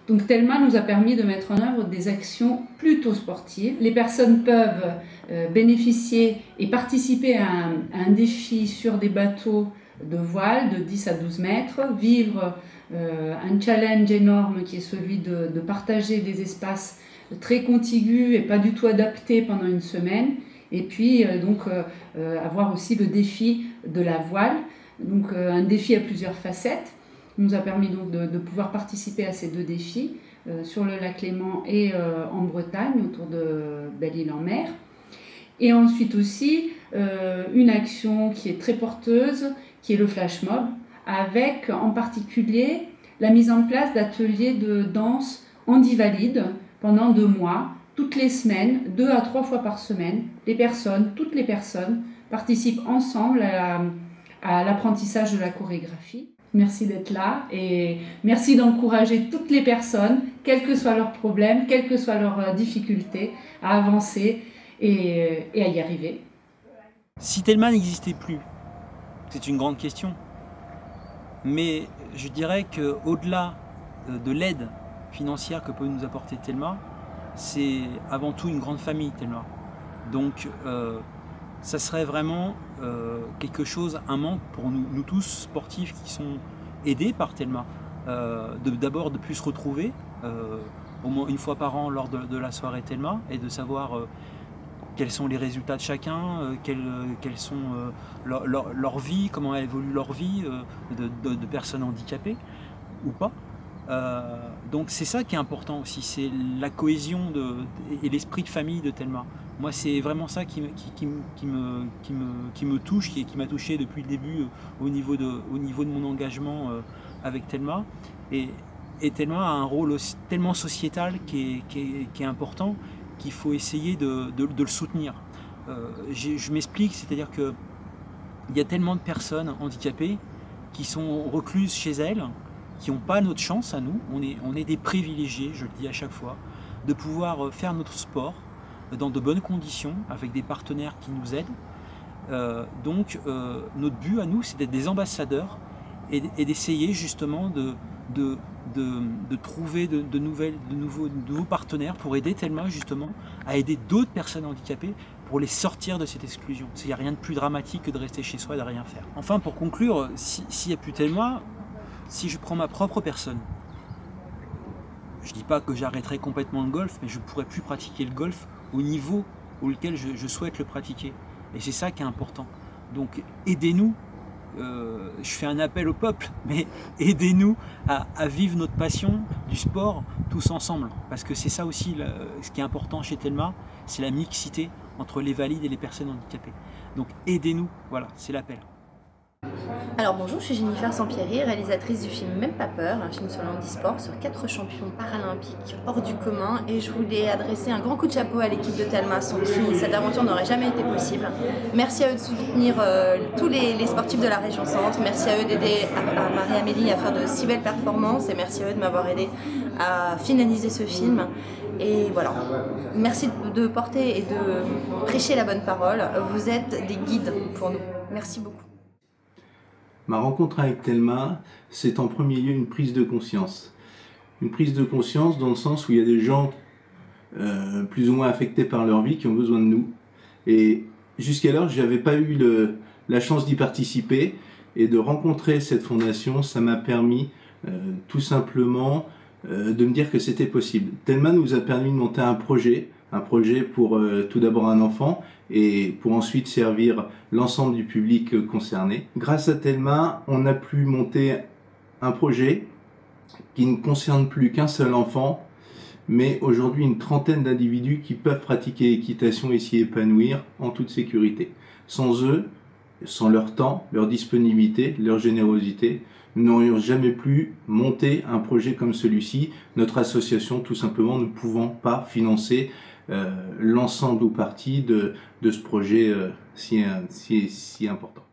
Donc Telma nous a permis de mettre en œuvre des actions plutôt sportives. Les personnes peuvent bénéficier et participer à un défi sur des bateaux de voile de 10 à 12 mètres, vivre un challenge énorme qui est celui de partager des espaces très contigus et pas du tout adaptés pendant une semaine, et puis avoir aussi le défi de la voile, donc un défi à plusieurs facettes. Il nous a permis donc de pouvoir participer à ces deux défis sur le lac Léman et en Bretagne, autour de Belle-Île-en-Mer. Et ensuite aussi une action qui est très porteuse, qui est le flash mob, avec en particulier la mise en place d'ateliers de danse handivalide pendant 2 mois, toutes les semaines, 2 à 3 fois par semaine. Toutes les personnes participent ensemble à l'apprentissage de la chorégraphie. Merci d'être là et merci d'encourager toutes les personnes, quels que soient leurs problèmes, quelles que soient leurs difficultés, à avancer et à y arriver. Si Telma n'existait plus, c'est une grande question, mais je dirais qu'au-delà de l'aide financière que peut nous apporter Telma, c'est avant tout une grande famille Telma. Donc ça serait vraiment quelque chose, un manque pour nous tous sportifs qui sont aidés par Telma, d'abord de plus se retrouver au moins une fois par an lors de la soirée Telma et de savoir quels sont les résultats de chacun, quelles sont leur vie, comment évolue leur vie de personnes handicapées ou pas. Donc c'est ça qui est important aussi, c'est la cohésion et l'esprit de famille de Telma. Moi c'est vraiment ça qui me touche, qui m'a touché depuis le début au niveau de mon engagement avec Telma. Et Telma a un rôle tellement sociétal qui est important, qu'il faut essayer de le soutenir. Je m'explique, c'est-à-dire qu'il y a tellement de personnes handicapées qui sont recluses chez elles, qui n'ont pas notre chance à nous. On est des privilégiés, je le dis à chaque fois, de pouvoir faire notre sport dans de bonnes conditions, avec des partenaires qui nous aident. Donc notre but à nous, c'est d'être des ambassadeurs et d'essayer justement de trouver de nouveaux partenaires pour aider Telma justement à aider d'autres personnes handicapées pour les sortir de cette exclusion. Il n'y a rien de plus dramatique que de rester chez soi et de rien faire. Enfin, pour conclure, s'il n'y a plus Telma, si je prends ma propre personne, je ne dis pas que j'arrêterai complètement le golf, mais je ne pourrai plus pratiquer le golf au niveau auquel je souhaite le pratiquer. Et c'est ça qui est important. Donc aidez-nous. Je fais un appel au peuple, mais aidez-nous à vivre notre passion du sport tous ensemble. Parce que c'est ça aussi, ce qui est important chez Telma, c'est la mixité entre les valides et les personnes handicapées. Donc aidez-nous, voilà, c'est l'appel. Alors bonjour, je suis Jennifer Sampieri, réalisatrice du film Même pas peur, un film sur le handisport, sur 4 champions paralympiques hors du commun, et je voulais adresser un grand coup de chapeau à l'équipe de Telma, sans qui cette aventure n'aurait jamais été possible. Merci à eux de soutenir tous les sportifs de la région Centre, merci à eux d'aider à Marie-Amélie à faire de si belles performances, et merci à eux de m'avoir aidé à finaliser ce film. Et voilà, merci de porter et de prêcher la bonne parole, vous êtes des guides pour nous. Merci beaucoup. Ma rencontre avec Telma, c'est en premier lieu une prise de conscience. Une prise de conscience dans le sens où il y a des gens plus ou moins affectés par leur vie qui ont besoin de nous. Et jusqu'alors, je n'avais pas eu la chance d'y participer et de rencontrer cette fondation. Ça m'a permis tout simplement de me dire que c'était possible. Telma nous a permis de monter un projet pour tout d'abord un enfant et pour ensuite servir l'ensemble du public concerné. Grâce à Telma, on a pu monter un projet qui ne concerne plus qu'un seul enfant, mais aujourd'hui une trentaine d'individus qui peuvent pratiquer l'équitation et s'y épanouir en toute sécurité. Sans eux, sans leur temps, leur disponibilité, leur générosité, nous n'aurions jamais pu monter un projet comme celui-ci, notre association tout simplement ne pouvant pas financer l'ensemble ou partie de ce projet si important.